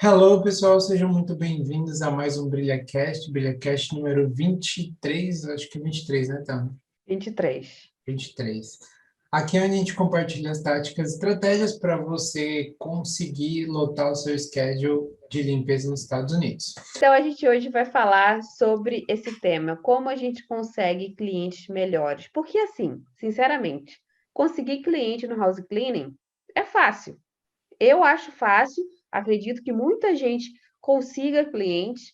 Hello, pessoal, sejam muito bem-vindos a mais um BrilhaCast número 23, acho que 23, né, Tam? 23. 23. Aqui é onde a gente compartilha as táticas e estratégias para você conseguir lotar o seu schedule de limpeza nos Estados Unidos. Então, a gente hoje vai falar sobre esse tema, como a gente consegue clientes melhores. Porque, assim, sinceramente, conseguir cliente no house cleaning é fácil. Eu acho fácil, acredito que muita gente consiga clientes,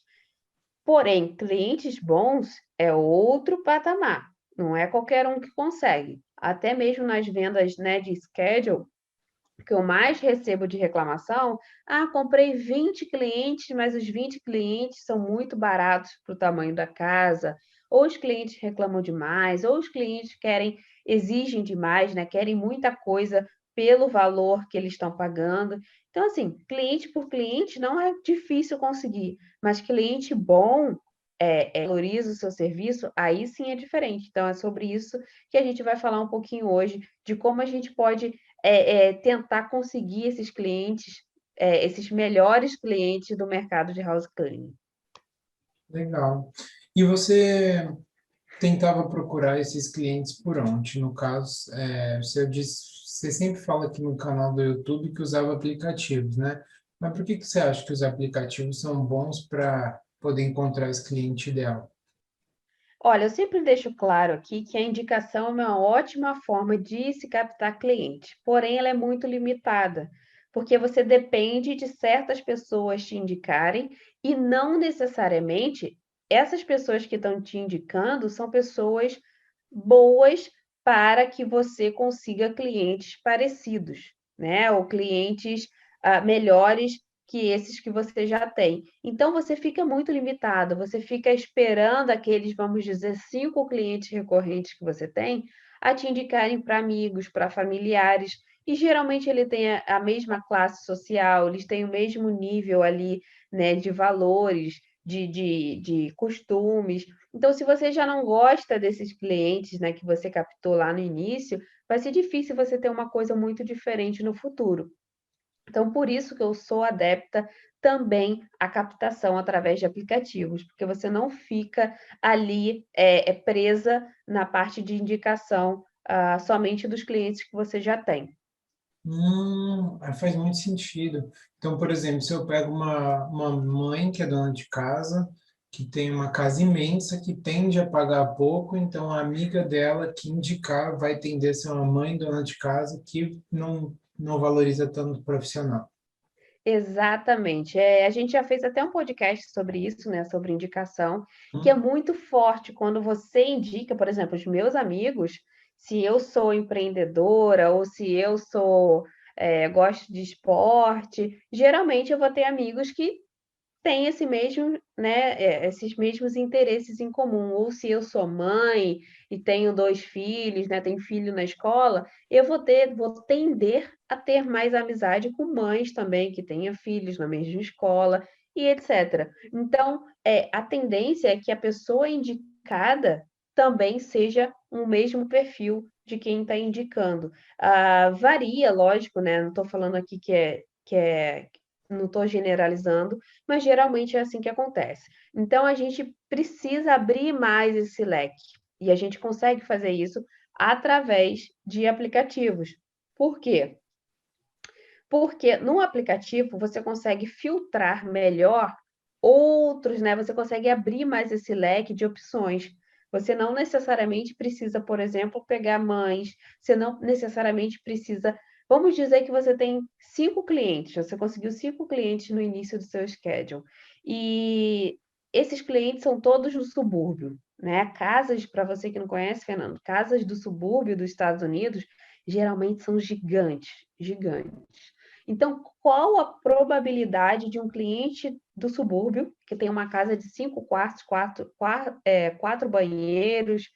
porém, clientes bons é outro patamar. Não é qualquer um que consegue. Até mesmo nas vendas, né, de schedule, que eu mais recebo de reclamação, comprei 20 clientes, mas os 20 clientes são muito baratos para o tamanho da casa, ou os clientes reclamam demais, ou os clientes exigem demais, né? Querem muita coisa pelo valor que eles estão pagando. Então, assim, cliente por cliente não é difícil conseguir, mas cliente bom valoriza o seu serviço, aí sim é diferente. Então, é sobre isso que a gente vai falar um pouquinho hoje, de como a gente pode tentar conseguir esses clientes, esses melhores clientes do mercado de house cleaning. Legal. E você tentava procurar esses clientes por onde? No caso, você sempre fala aqui no canal do YouTube que usava aplicativos, né? Mas por que que você acha que os aplicativos são bons para poder encontrar esse cliente ideal? Olha, eu sempre deixo claro aqui que a indicação é uma ótima forma de se captar cliente, porém ela é muito limitada, porque você depende de certas pessoas te indicarem e não necessariamente essas pessoas que estão te indicando são pessoas boas para que você consiga clientes parecidos, né? Ou clientes melhores que esses que você já tem. Então, você fica muito limitado, você fica esperando aqueles, vamos dizer, 5 clientes recorrentes que você tem, a te indicarem para amigos, para familiares, e geralmente ele tem a mesma classe social, eles têm o mesmo nível ali, né, de valores, de costumes. Então, se você já não gosta desses clientes, né, que você captou lá no início, vai ser difícil você ter uma coisa muito diferente no futuro. Então, por isso que eu sou adepta também à captação através de aplicativos, porque você não fica ali presa na parte de indicação somente dos clientes que você já tem. Faz muito sentido. Então, por exemplo, se eu pego uma mãe que é dona de casa, que tem uma casa imensa, que tende a pagar pouco, então a amiga dela que indicar vai tender a ser uma mãe dona de casa que não valoriza tanto o profissional. Exatamente. A gente já fez até um podcast sobre isso, né, sobre indicação, que é Hum? muito forte quando você indica, por exemplo, os meus amigos, se eu sou empreendedora ou se eu gosto de esporte, geralmente eu vou ter amigos que tem esse mesmo, né, esses mesmos interesses em comum. Ou se eu sou mãe e tenho 2 filhos, né, tenho filho na escola, eu vou tender a ter mais amizade com mães também que tenham filhos na mesma escola e etcétera. Então, a tendência é que a pessoa indicada também seja o mesmo perfil de quem está indicando. Varia, lógico, né, não estou falando aqui não estou generalizando, mas geralmente é assim que acontece. Então a gente precisa abrir mais esse leque, e a gente consegue fazer isso através de aplicativos. Por quê? Porque no aplicativo você consegue filtrar melhor outros, né, você consegue abrir mais esse leque de opções. Você não necessariamente precisa, por exemplo, pegar mães, você não necessariamente precisa, vamos dizer que você tem 5 clientes, você conseguiu 5 clientes no início do seu schedule, e esses clientes são todos no subúrbio, né, casas, para você que não conhece, Fernando, casas do subúrbio dos Estados Unidos, geralmente são gigantes, gigantes. Então, qual a probabilidade de um cliente do subúrbio, que tem uma casa de 5 quartos, 4 banheiros,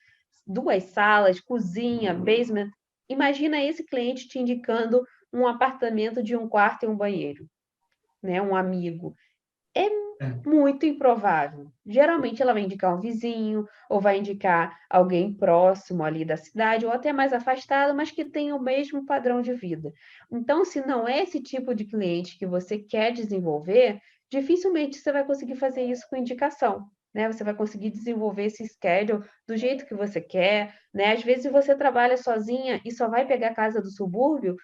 2 salas, cozinha, basement, imagina esse cliente te indicando um apartamento de 1 quarto e 1 banheiro, né, um amigo. É É. muito improvável. Geralmente ela vai indicar um vizinho, ou vai indicar alguém próximo ali da cidade, ou até mais afastado, mas que tenha o mesmo padrão de vida. Então, se não é esse tipo de cliente que você quer desenvolver, dificilmente você vai conseguir fazer isso com indicação. Né? Você vai conseguir desenvolver esse schedule do jeito que você quer, né? Às vezes você trabalha sozinha e só vai pegar a casa do subúrbio,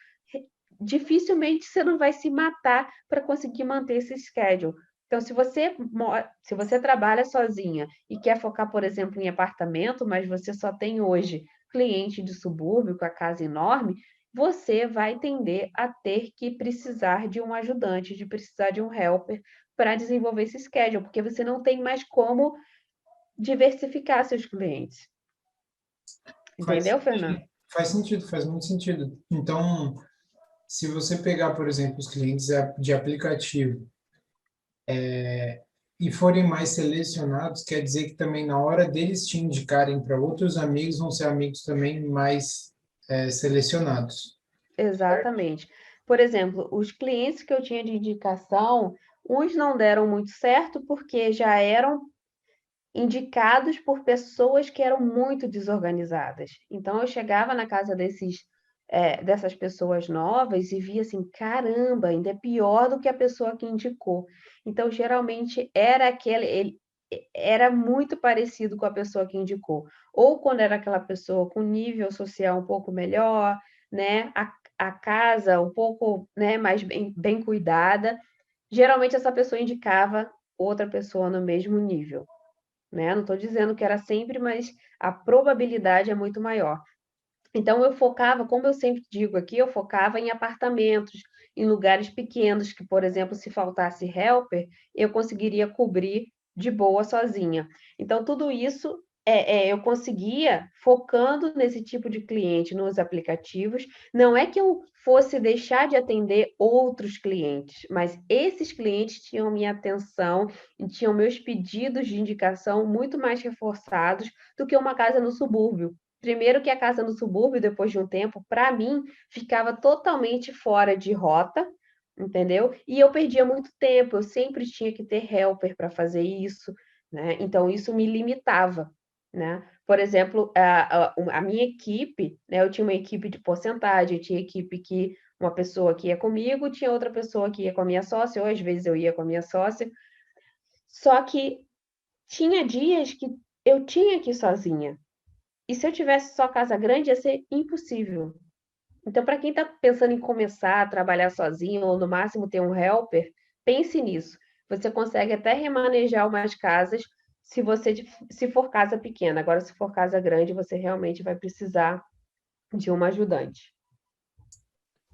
dificilmente você não vai se matar para conseguir manter esse schedule. Então, se você trabalha sozinha e quer focar, por exemplo, em apartamento, mas você só tem hoje cliente de subúrbio com a casa enorme, você vai tender a ter que precisar de um ajudante, de precisar de um helper para desenvolver esse schedule, porque você não tem mais como diversificar seus clientes. Faz Entendeu, Fernando? sentido, faz sentido, faz muito sentido. Então, se você pegar, por exemplo, os clientes de aplicativo e forem mais selecionados, quer dizer que também na hora deles te indicarem para outros amigos, vão ser amigos também mais selecionados. Exatamente. Por exemplo, os clientes que eu tinha de indicação, uns não deram muito certo porque já eram indicados por pessoas que eram muito desorganizadas. Então eu chegava na casa dessas pessoas novas e via assim, caramba, ainda é pior do que a pessoa que indicou. Então geralmente era muito parecido com a pessoa que indicou. Ou quando era aquela pessoa com nível social um pouco melhor, né? A casa um pouco, né, mais bem cuidada, geralmente essa pessoa indicava outra pessoa no mesmo nível, né? Não estou dizendo que era sempre, mas a probabilidade é muito maior. Então eu focava, como eu sempre digo aqui, eu focava em apartamentos, em lugares pequenos, que, por exemplo, se faltasse helper, eu conseguiria cobrir de boa sozinha. Então, tudo isso eu conseguia focando nesse tipo de cliente nos aplicativos. Não é que eu fosse deixar de atender outros clientes, mas esses clientes tinham minha atenção e tinham meus pedidos de indicação muito mais reforçados do que uma casa no subúrbio. Primeiro que a casa no subúrbio, depois de um tempo, para mim, ficava totalmente fora de rota, entendeu? E eu perdia muito tempo, eu sempre tinha que ter helper para fazer isso, né? Então isso me limitava, né? Por exemplo, a minha equipe, né? Eu tinha uma equipe de porcentagem, eu tinha equipe que uma pessoa que ia comigo, tinha outra pessoa que ia com a minha sócia, ou às vezes eu ia com a minha sócia, só que tinha dias que eu tinha que ir sozinha. E se eu tivesse só casa grande, ia ser impossível. Então, para quem está pensando em começar a trabalhar sozinho, ou no máximo ter um helper, pense nisso. Você consegue até remanejar umas casas se for casa pequena. Agora, se for casa grande, você realmente vai precisar de uma ajudante.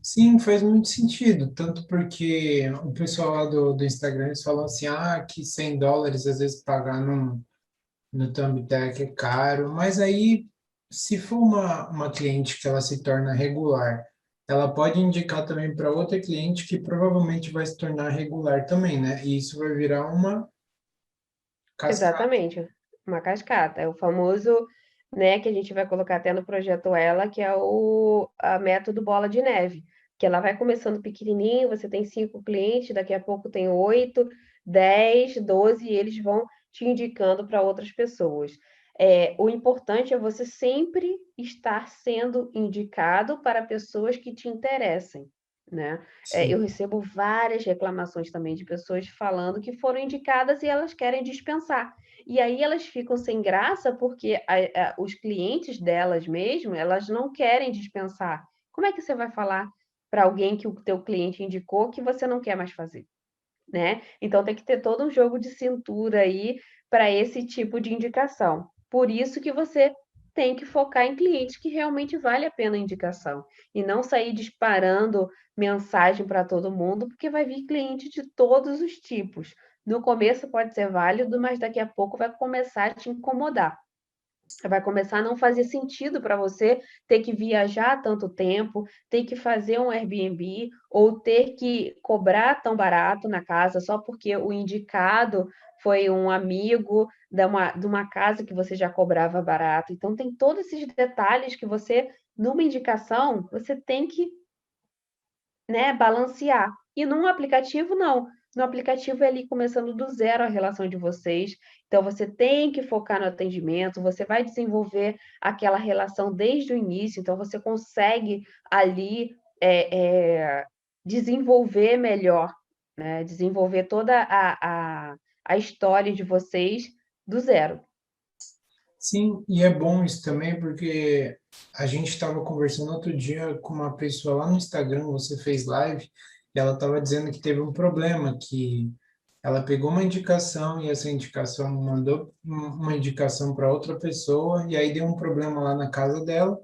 Sim, faz muito sentido, tanto porque o pessoal lá do Instagram eles falam assim, que US$ 100 às vezes pagar no Thumbtack é caro, mas aí, se for uma cliente que ela se torna regular, ela pode indicar também para outra cliente que provavelmente vai se tornar regular também, né? E isso vai virar uma cascata. Exatamente, uma cascata. É o famoso, né, que a gente vai colocar até no projeto Ela, que é o a método bola de neve, que ela vai começando pequenininho, você tem 5 clientes, daqui a pouco tem 8, 10, 12, e eles vão te indicando para outras pessoas. O importante é você sempre estar sendo indicado para pessoas que te interessem, né? Eu Sim. recebo várias reclamações também de pessoas falando que foram indicadas e elas querem dispensar. E aí elas ficam sem graça porque os clientes delas mesmo, elas não querem dispensar. Como é que você vai falar para alguém que o teu cliente indicou que você não quer mais fazer, né? Então tem que ter todo um jogo de cintura aí para esse tipo de indicação. Por isso que você tem que focar em clientes que realmente vale a pena a indicação e não sair disparando mensagem para todo mundo, porque vai vir cliente de todos os tipos. No começo pode ser válido, mas daqui a pouco vai começar a te incomodar. Vai começar a não fazer sentido para você ter que viajar tanto tempo, ter que fazer um Airbnb ou ter que cobrar tão barato na casa só porque o indicado foi um amigo de uma casa que você já cobrava barato. Então, tem todos esses detalhes que você, numa indicação, você tem que, né, balancear. E num aplicativo, não. No aplicativo é ali começando do zero a relação de vocês. Então, você tem que focar no atendimento, você vai desenvolver aquela relação desde o início, então você consegue ali desenvolver melhor, né? Desenvolver toda a história de vocês do zero. Sim, e é bom isso também, porque a gente estava conversando outro dia com uma pessoa lá no Instagram, você fez live, e ela estava dizendo que teve um problema, que ela pegou uma indicação e essa indicação mandou uma indicação para outra pessoa, e aí deu um problema lá na casa dela,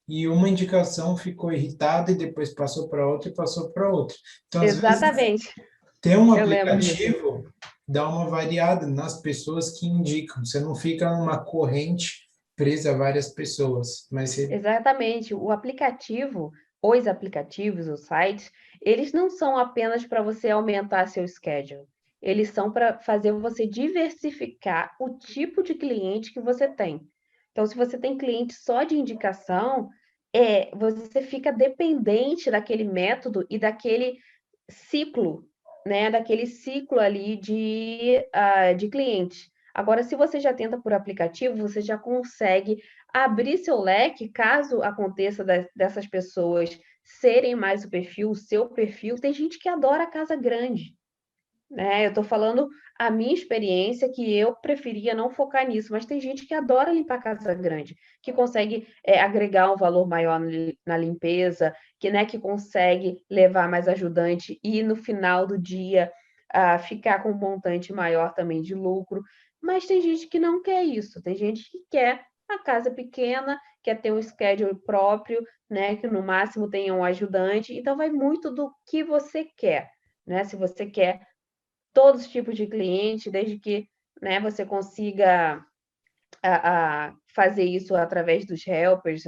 e uma indicação ficou irritada e depois passou para outra e passou para outra. Então, às vezes, Exatamente, ter um eu lembro disso. aplicativo dá uma variada nas pessoas que indicam. Você não fica numa corrente presa a várias pessoas, mas você Exatamente. O aplicativo, os aplicativos, os sites, eles não são apenas para você aumentar seu schedule. Eles são para fazer você diversificar o tipo de cliente que você tem. Então, se você tem cliente só de indicação, você fica dependente daquele método e daquele ciclo, né? Daquele ciclo ali de clientes. Agora, se você já tenta por aplicativo, você já consegue abrir seu leque, caso aconteça dessas pessoas serem mais o seu perfil. Tem gente que adora casa grande, né? Eu estou falando a minha experiência, que eu preferia não focar nisso, mas tem gente que adora limpar casa grande, que consegue agregar um valor maior na limpeza, que consegue levar mais ajudante e no final do dia ficar com um montante maior também de lucro. Mas tem gente que não quer isso, tem gente que quer a casa pequena, quer ter um schedule próprio, né? Que no máximo tenha um ajudante. Então vai muito do que você quer, né? Se você quer todos os tipos de cliente, desde que, né, você consiga fazer isso através dos helpers,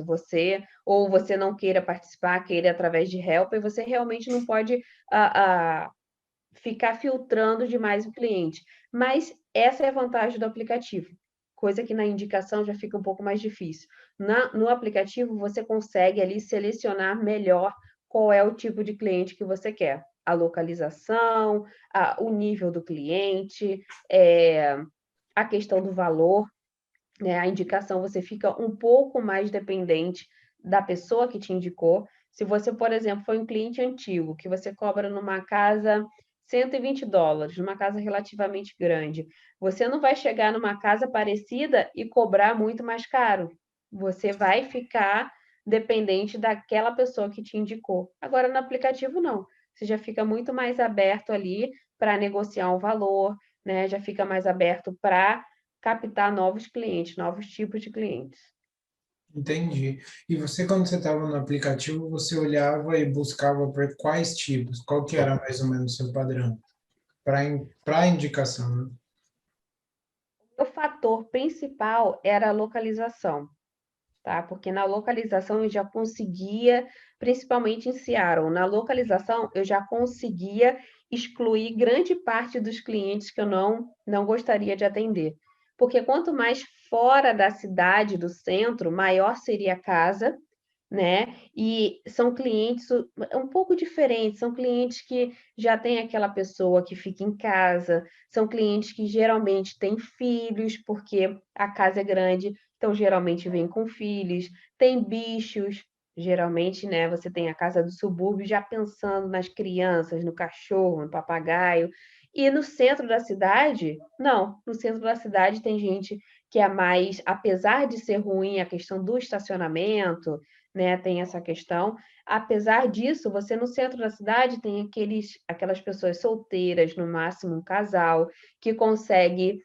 ou você não queira participar, queira através de helper, você realmente não pode ficar filtrando demais o cliente. Mas essa é a vantagem do aplicativo, coisa que na indicação já fica um pouco mais difícil. No aplicativo, você consegue ali selecionar melhor qual é o tipo de cliente que você quer. A localização, o nível do cliente, a questão do valor, né? A indicação, você fica um pouco mais dependente da pessoa que te indicou. Se você, por exemplo, foi um cliente antigo, que você cobra numa casa US$ 120, numa casa relativamente grande, você não vai chegar numa casa parecida e cobrar muito mais caro. Você vai ficar dependente daquela pessoa que te indicou. Agora, no aplicativo, não. Você já fica muito mais aberto ali para negociar um valor, né? Já fica mais aberto para captar novos clientes, novos tipos de clientes. entendi. E você, quando você estava no aplicativo, você olhava e buscava por quais tipos? Qual que era mais ou menos o seu padrão? Para indicação, né? O fator principal era a localização, tá? Porque na localização eu já conseguia, principalmente em Seattle, na localização eu já conseguia excluir grande parte dos clientes que eu não gostaria de atender. Porque quanto mais fora da cidade, do centro, maior seria a casa, né? E são clientes um pouco diferentes, são clientes que já têm aquela pessoa que fica em casa, são clientes que geralmente têm filhos, porque a casa é grande, então geralmente vem com filhos, tem bichos, geralmente, né? Você tem a casa do subúrbio já pensando nas crianças, no cachorro, no papagaio. E no centro da cidade, não, no centro da cidade tem gente que é mais, apesar de ser ruim a questão do estacionamento, né, tem essa questão. Apesar disso, você no centro da cidade tem aquelas pessoas solteiras, no máximo um casal, que consegue,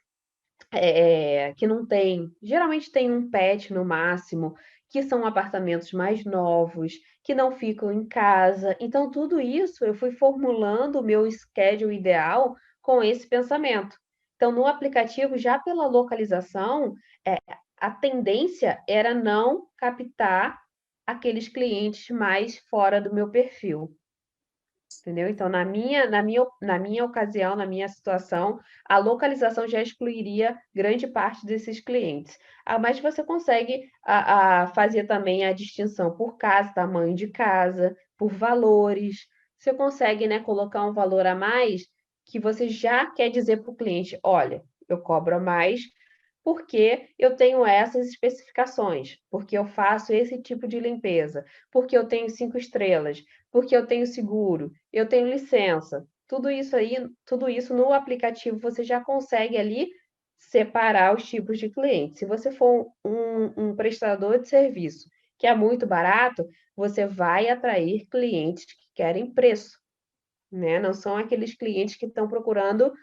que não tem, geralmente tem um pet no máximo, que são apartamentos mais novos, que não ficam em casa. Então, tudo isso eu fui formulando o meu schedule ideal com esse pensamento. Então, no aplicativo, já pela localização, é, a tendência era não captar aqueles clientes mais fora do meu perfil, entendeu? Então, na minha ocasião, na minha situação, a localização já excluiria grande parte desses clientes. Mas você consegue fazer também a distinção por casa, tamanho de casa, por valores. você consegue, né, colocar um valor a mais que você já quer dizer para o cliente: olha, eu cobro a mais porque eu tenho essas especificações, porque eu faço esse tipo de limpeza, porque eu tenho 5 estrelas, porque eu tenho seguro, eu tenho licença. Tudo isso aí, tudo isso no aplicativo você já consegue ali separar os tipos de clientes. Se você for um prestador de serviço que é muito barato, você vai atrair clientes que querem preço, né? Não são aqueles clientes que estão procurando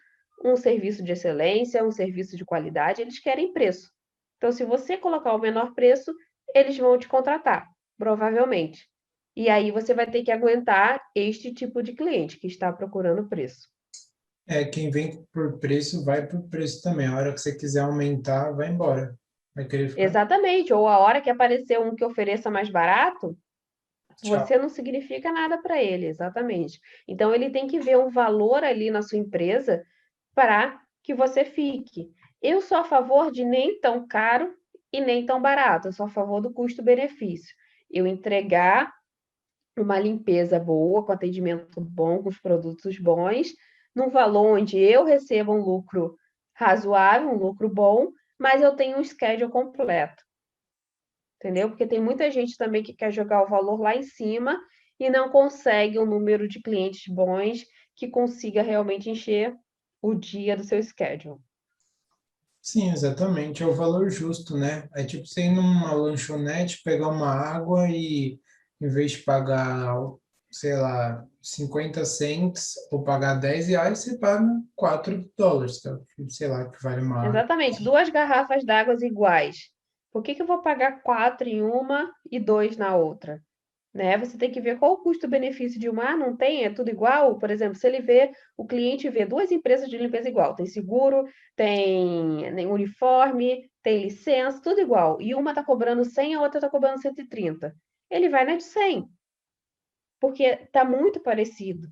um serviço de excelência, um serviço de qualidade, eles querem preço. Então, se você colocar o menor preço, eles vão te contratar, provavelmente. E aí você vai ter que aguentar este tipo de cliente que está procurando preço. Quem vem por preço, vai por preço também. A hora que você quiser aumentar, vai embora. Vai querer ficar. Exatamente. Ou a hora que aparecer um que ofereça mais barato, Tchau. você não significa nada para ele, exatamente. Então, ele tem que ver um valor ali na sua empresa para que você fique. Eu sou a favor de nem tão caro e nem tão barato, eu sou a favor do custo-benefício. Eu entregar uma limpeza boa, com atendimento bom, com os produtos bons, num valor onde eu recebo um lucro razoável, um lucro bom, mas eu tenho um schedule completo, entendeu? Porque tem muita gente também que quer jogar o valor lá em cima e não consegue um número de clientes bons que consiga realmente encher o dia do seu schedule. Sim, exatamente. É o valor justo, né? É tipo você ir numa lanchonete, pegar uma água e, em vez de pagar, sei lá, 50 cents ou pagar R$ 10, você paga US$ 4, tá? Sei lá, que vale uma água. Exatamente, 2 garrafas d'água iguais. Por que que eu vou pagar 4 em uma e 2 na outra? Né? Você tem que ver qual o custo-benefício de uma. Ah, não tem, é tudo igual. Por exemplo, se ele vê, o cliente vê duas empresas de limpeza igual, tem seguro, tem uniforme, tem licença, tudo igual. E uma está cobrando 100, a outra está cobrando 130. Ele vai na de 100, porque está muito parecido,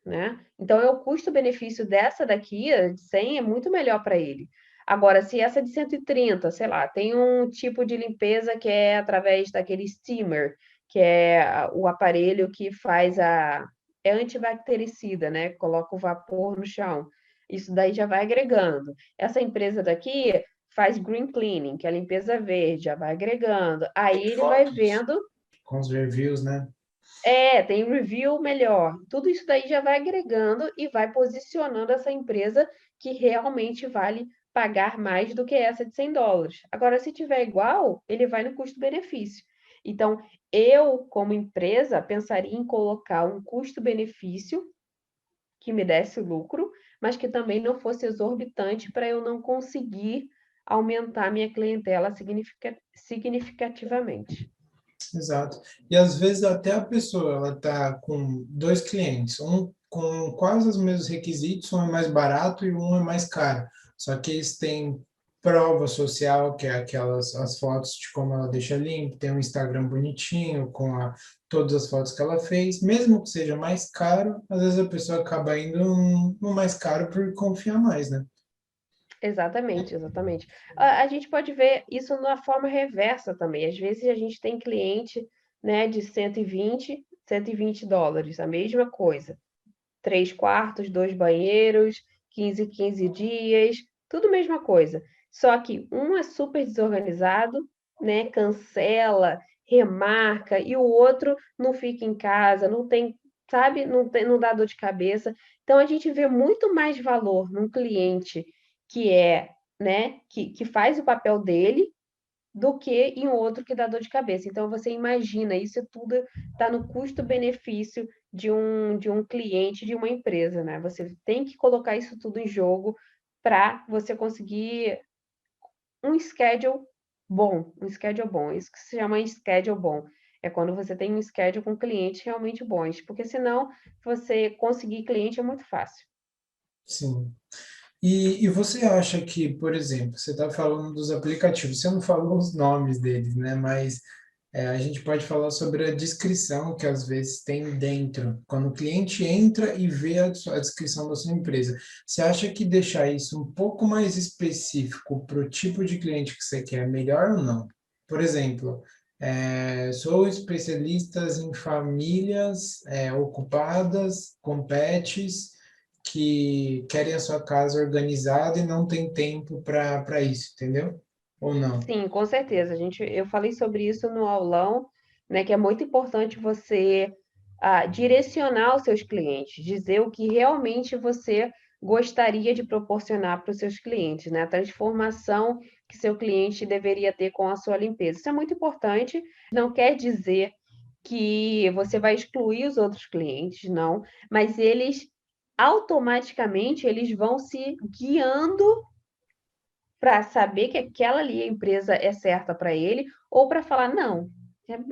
né? Então, é o custo-benefício dessa daqui, a de 100, é muito melhor para ele. Agora, se essa de 130, sei lá, tem um tipo de limpeza que é através daquele steamer, que é o aparelho que faz é antibactericida, né? Coloca o vapor no chão. Isso daí já vai agregando. Essa empresa daqui faz green cleaning, que é a limpeza verde, já vai agregando. Aí ele vai Fotos vendo. com os reviews, né? Tem review melhor. Tudo isso daí já vai agregando e vai posicionando essa empresa que realmente vale pagar mais do que essa de US$ 100. Agora, se tiver igual, ele vai no custo-benefício. Então, eu, como empresa, pensaria em colocar um custo-benefício que me desse lucro, mas que também não fosse exorbitante para eu não conseguir aumentar minha clientela significativamente. Exato. E às vezes até a pessoa, ela tá com dois clientes, um com quase os mesmos requisitos, um é mais barato e um é mais caro. Só que eles têm prova social, que é aquelas as fotos de como ela deixa limpo, tem um Instagram bonitinho com todas as fotos que ela fez, mesmo que seja mais caro, às vezes a pessoa acaba indo no mais caro por confiar mais, né? Exatamente, exatamente. A gente pode ver isso na forma reversa também. Às vezes a gente tem cliente, né, de US$ 120 a mesma coisa. 3 quartos, 2 banheiros, 15 dias, tudo mesma coisa. Só que um é super desorganizado, né, cancela, remarca, e o outro não fica em casa, não tem, sabe, não dá dor de cabeça. Então a gente vê muito mais valor num cliente que é, né, que faz o papel dele do que em outro que dá dor de cabeça. Então, você imagina, isso tudo está no custo-benefício de um cliente, de uma empresa, né? Você tem que colocar isso tudo em jogo para você conseguir um schedule bom, um schedule bom. Isso que se chama schedule bom. É quando você tem um schedule com clientes realmente bons, porque senão você conseguir cliente é muito fácil. Sim. E você acha que, por exemplo, você está falando dos aplicativos, você não falou os nomes deles, né? Mas a gente pode falar sobre a descrição que às vezes tem dentro, quando o cliente entra e vê a descrição da sua empresa. Você acha que deixar isso um pouco mais específico para o tipo de cliente que você quer é melhor ou não? Por exemplo, Sou especialista em famílias ocupadas com pets que querem a sua casa organizada e não tem tempo para isso, entendeu? Ou não? Sim, com certeza. Eu falei sobre isso no aulão, né, que é muito importante você direcionar os seus clientes, dizer o que realmente você gostaria de proporcionar para os seus clientes, né? A transformação que seu cliente deveria ter com a sua limpeza. Isso é muito importante. Não quer dizer que você vai excluir os outros clientes, não, mas eles automaticamente eles vão se guiando para saber que aquela ali a empresa é certa para ele, ou para falar, não,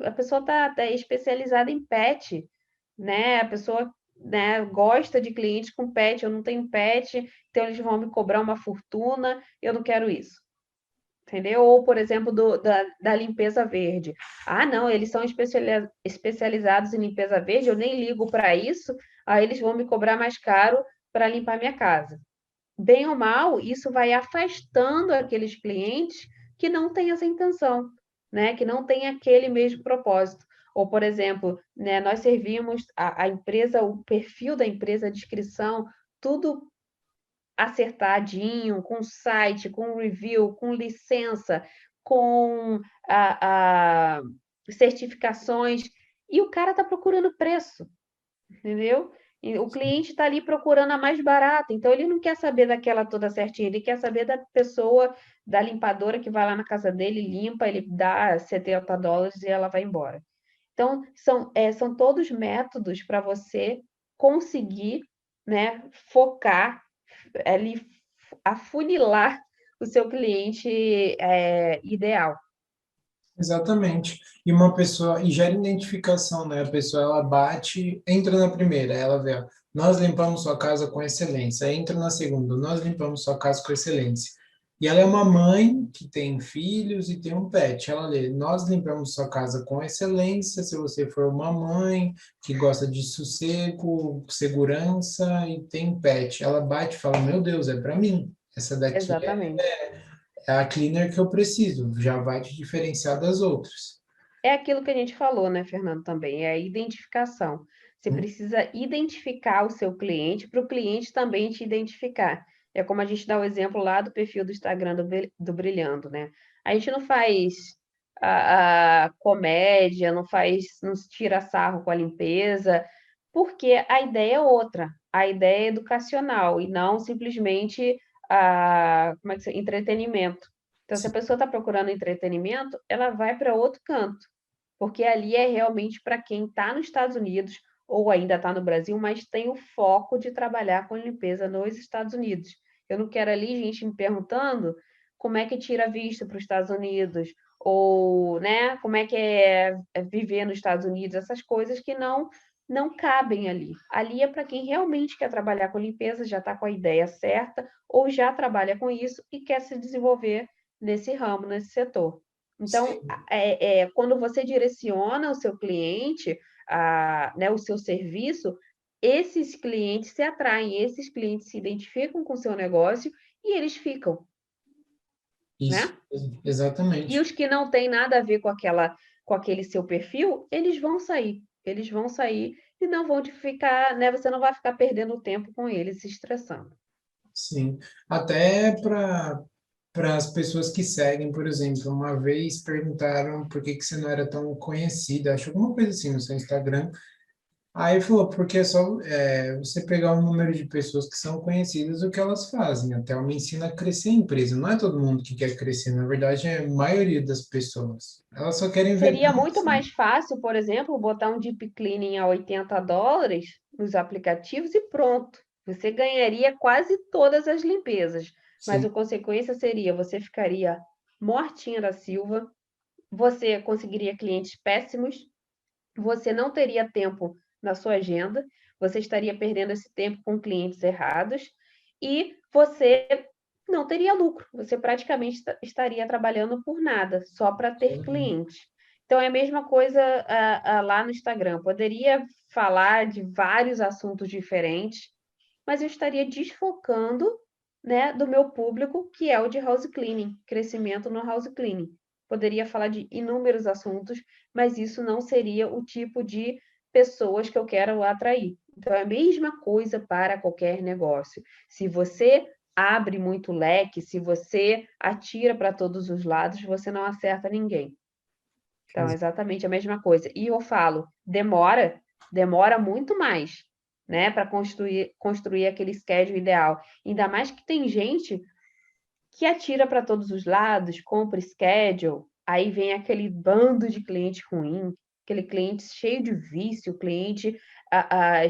a pessoa está especializada em pet, né? A pessoa, né, gosta de clientes com pet, eu não tenho pet, então eles vão me cobrar uma fortuna, eu não quero isso. Entendeu? Ou, por exemplo, da limpeza verde. Ah, não, eles são especializados em limpeza verde, eu nem ligo para isso, aí eles vão me cobrar mais caro para limpar minha casa. Bem ou mal, isso vai afastando aqueles clientes que não têm essa intenção, né? Que não têm aquele mesmo propósito. Ou, por exemplo, né, nós servimos a empresa, o perfil da empresa, a descrição, tudo acertadinho, com site, com review, com licença, com a certificações, e o cara está procurando preço, entendeu? E o cliente está ali procurando a mais barata, então ele não quer saber daquela toda certinha, ele quer saber da pessoa, da limpadora que vai lá na casa dele, limpa, ele dá US$ 70 e ela vai embora. Então, são todos métodos para você conseguir, né, focar ali, afunilar o seu cliente ideal. Exatamente. E uma pessoa, e gera identificação, né? A pessoa, ela bate, entra na primeira, ela vê, ó, nós limpamos sua casa com excelência. Entra na segunda, nós limpamos sua casa com excelência. E ela é uma mãe que tem filhos e tem um pet. Ela lê, nós limpamos sua casa com excelência. Se você for uma mãe que gosta de sossego, segurança e tem pet, ela bate e fala, meu Deus, é para mim. Essa daqui Exatamente. é a cleaner que eu preciso, já vai te diferenciar das outras. É aquilo que a gente falou, né, Fernando, também, é a identificação. Você Hum, precisa identificar o seu cliente para o cliente também te identificar. É como a gente dá o exemplo lá do perfil do Instagram do Brilhando, né? A gente não faz a comédia, não se tira sarro com a limpeza, porque a ideia é outra. A ideia é educacional e não simplesmente como é que se, entretenimento. Então, se a sim, pessoa está procurando entretenimento, ela vai para outro canto, porque ali é realmente para quem está nos Estados Unidos ou ainda está no Brasil, mas tem o foco de trabalhar com limpeza nos Estados Unidos. Eu não quero ali gente me perguntando como é que tira visto para os Estados Unidos, ou, né, como é que é viver nos Estados Unidos, essas coisas que não cabem ali. Ali é para quem realmente quer trabalhar com limpeza, já está com a ideia certa, ou já trabalha com isso e quer se desenvolver nesse ramo, nesse setor. Então, sim. quando você direciona o seu cliente, né, o seu serviço, esses clientes se atraem, esses clientes se identificam com o seu negócio e eles ficam, Isso, né? E exatamente. os que não têm nada a ver com aquele seu perfil, eles vão sair. Eles vão sair e não vão te ficar, né? Você não vai ficar perdendo tempo com eles, se estressando. Sim. Até para as pessoas que seguem, por exemplo, uma vez perguntaram por que que você não era tão conhecida, acho alguma coisa assim no seu Instagram. Aí falou, porque é só você pegar um número de pessoas que são conhecidas, o que elas fazem. Até me ensina a crescer a empresa. Não é todo mundo que quer crescer, na verdade, é a maioria das pessoas. Elas só querem ver Seria muito crescer. mais fácil, por exemplo, botar um deep cleaning a US$ 80 nos aplicativos e pronto. Você ganharia quase todas as limpezas. Mas Sim, a consequência seria, você ficaria mortinha da Silva, você conseguiria clientes péssimos, você não teria tempo na sua agenda, você estaria perdendo esse tempo com clientes errados e você não teria lucro. Você praticamente estaria trabalhando por nada, só para ter clientes. Então é a mesma coisa lá no Instagram. Poderia falar de vários assuntos diferentes, mas eu estaria desfocando, né, do meu público, que é o de house cleaning, crescimento no house cleaning. poderia falar de inúmeros assuntos, mas isso não seria o tipo de pessoas que eu quero atrair. Então, é a mesma coisa para qualquer negócio. Se você abre muito leque, se você atira para todos os lados, você não acerta ninguém. Então, é exatamente a mesma coisa. E eu falo, demora muito mais, né, para construir aquele schedule ideal. Ainda mais que tem gente que atira para todos os lados, compra schedule, aí vem aquele bando de cliente ruim, aquele cliente cheio de vício, cliente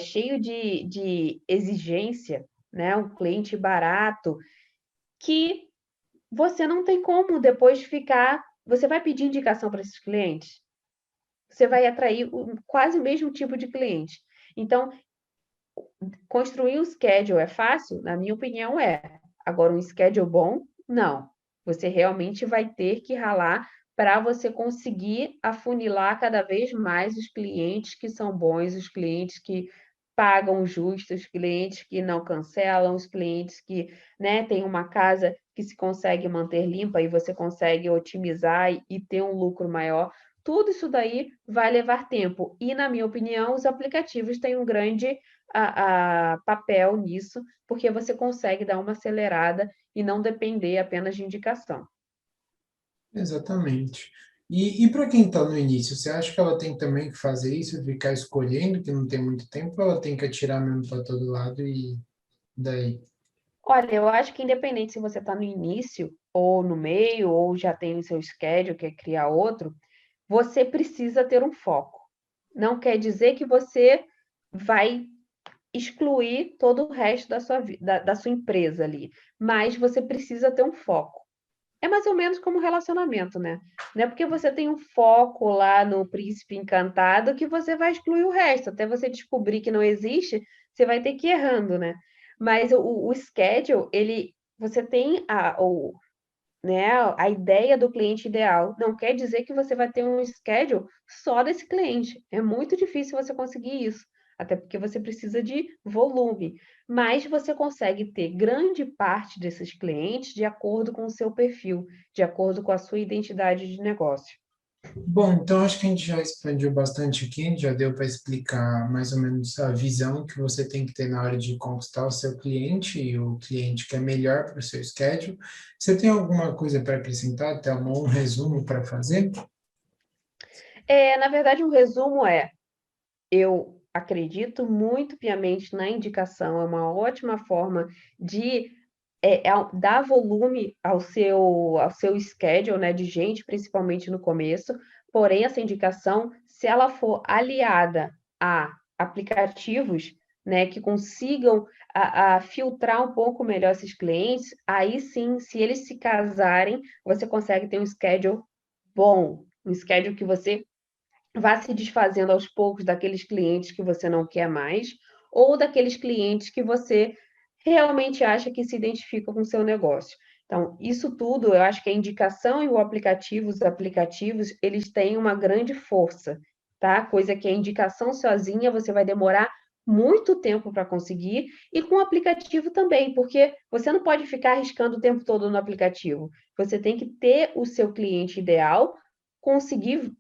cheio de exigência, né? Um cliente barato, que você não tem como depois ficar. Você vai pedir indicação para esses clientes? Você vai atrair quase o mesmo tipo de cliente. Então, construir um schedule é fácil? Na minha opinião, é. Agora, um schedule bom, não. Você realmente vai ter que ralar para você conseguir afunilar cada vez mais os clientes que são bons, os clientes que pagam justo, os clientes que não cancelam, os clientes que, né, tem uma casa que se consegue manter limpa e você consegue otimizar e ter um lucro maior. Tudo isso daí vai levar tempo. E, na minha opinião, os aplicativos têm um grande papel nisso, porque você consegue dar uma acelerada e não depender apenas de indicação. Exatamente. E para quem está no início, você acha que ela tem também que fazer isso, ficar escolhendo, que não tem muito tempo, ou ela tem que atirar mesmo para todo lado e daí? Olha, eu acho que independente se você está no início, ou no meio, ou já tem o seu schedule, quer criar outro, você precisa ter um foco. Não quer dizer que você vai excluir todo o resto da sua empresa ali, mas você precisa ter um foco. É mais ou menos como relacionamento, né? Não é porque você tem um foco lá no príncipe encantado que você vai excluir o resto. Até você descobrir que não existe, você vai ter que ir errando, né? Mas o schedule, você tem né, a ideia do cliente ideal. Não quer dizer que você vai ter um schedule só desse cliente. É muito difícil você conseguir isso, até porque você precisa de volume. Mas você consegue ter grande parte desses clientes de acordo com o seu perfil, de acordo com a sua identidade de negócio. Bom, então acho que a gente já expandiu bastante aqui, já deu para explicar mais ou menos a visão que você tem que ter na hora de conquistar o seu cliente e o cliente que é melhor para o seu schedule. Você tem alguma coisa para acrescentar, Thelma, um resumo para fazer? Na verdade, o resumo é: eu acredito muito piamente na indicação, é uma ótima forma de dar volume ao seu schedule, né, de gente, principalmente no começo. Porém, essa indicação, se ela for aliada a aplicativos, né, que consigam filtrar um pouco melhor esses clientes, aí sim, se eles se casarem, você consegue ter um schedule bom, um schedule que você vá se desfazendo aos poucos daqueles clientes que você não quer mais, ou daqueles clientes que você realmente acha que se identificam com o seu negócio. Então, isso tudo, eu acho que a indicação e o aplicativo, os aplicativos, eles têm uma grande força, tá? Coisa que a indicação sozinha você vai demorar muito tempo para conseguir, e com o aplicativo também, porque você não pode ficar arriscando o tempo todo no aplicativo. Você tem que ter o seu cliente ideal, conseguir,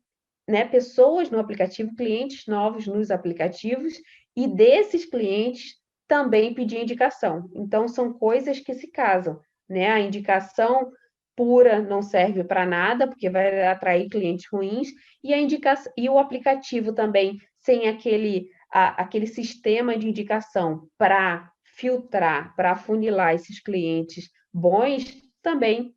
né, pessoas no aplicativo, clientes novos nos aplicativos, e desses clientes também pedir indicação. Então, são coisas que se casam, né? A indicação pura não serve para nada, porque vai atrair clientes ruins, e a indicação e o aplicativo também sem aquele sistema de indicação para filtrar, para afunilar esses clientes bons, também,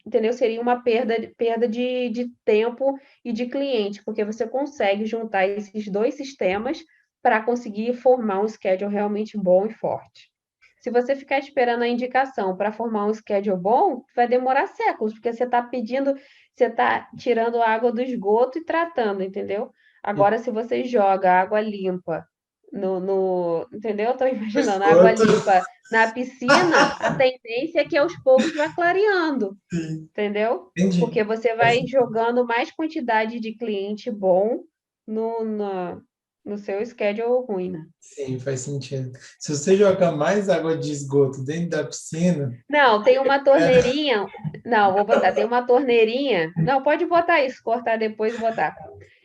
entendeu? Seria uma perda de tempo e de cliente, porque você consegue juntar esses dois sistemas para conseguir formar um schedule realmente bom e forte. Se você ficar esperando a indicação para formar um schedule bom, vai demorar séculos, porque você está tirando a água do esgoto e tratando, entendeu? Agora, se você joga água limpa entendeu? Estou imaginando, água Esgoto. limpa na piscina, a tendência é que aos poucos vai clareando, Sim, entendeu? entendi. Porque você vai jogando mais quantidade de cliente bom no, na, no seu schedule ruim, né? Sim, faz sentido. Se você joga mais água de esgoto dentro da piscina, Não, tem uma torneirinha. Não, vou botar. Tem uma torneirinha. Não, pode botar isso, cortar depois e botar.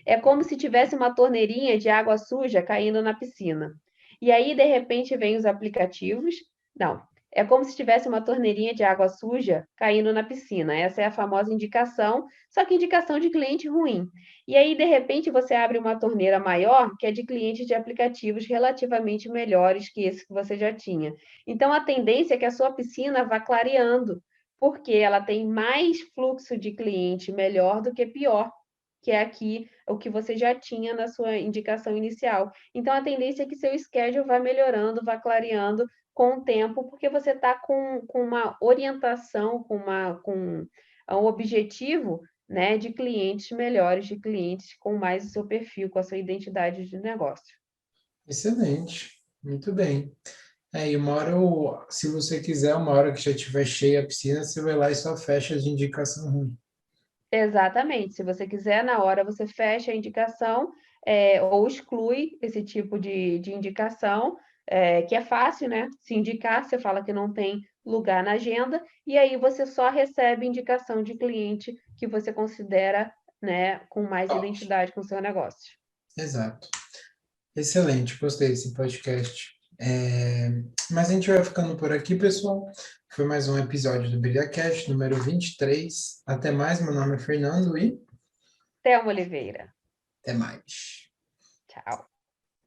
É como se tivesse uma torneirinha de água suja caindo na piscina. E aí, de repente, vem os aplicativos. Não, é como se tivesse uma torneirinha de água suja caindo na piscina. Essa é a famosa indicação, só que indicação de cliente ruim. E aí, de repente, você abre uma torneira maior, que é de clientes de aplicativos relativamente melhores que esse que você já tinha. Então, a tendência é que a sua piscina vá clareando, porque ela tem mais fluxo de cliente melhor do que pior, que é aqui o que você já tinha na sua indicação inicial. Então, a tendência é que seu schedule vá melhorando, vá clareando com o tempo, porque você está com uma orientação, com um objetivo, né, de clientes melhores, de clientes com mais o seu perfil, com a sua identidade de negócio. excelente. Muito bem. E uma hora, se você quiser, uma hora que já estiver cheia a piscina, você vai lá e só fecha as indicação ruim. Exatamente. Se você quiser, na hora você fecha a indicação, ou exclui esse tipo de indicação, que é fácil, né? Se indicar, você fala que não tem lugar na agenda, e aí você só recebe indicação de cliente que você considera, né, com mais Top. identidade com o seu negócio. Exato. Excelente, gostei desse podcast. Mas a gente vai ficando por aqui, pessoal. Foi mais um episódio do BrilhaCast, número 23. Até mais, meu nome é Fernando e Thelma Oliveira. até mais. Tchau.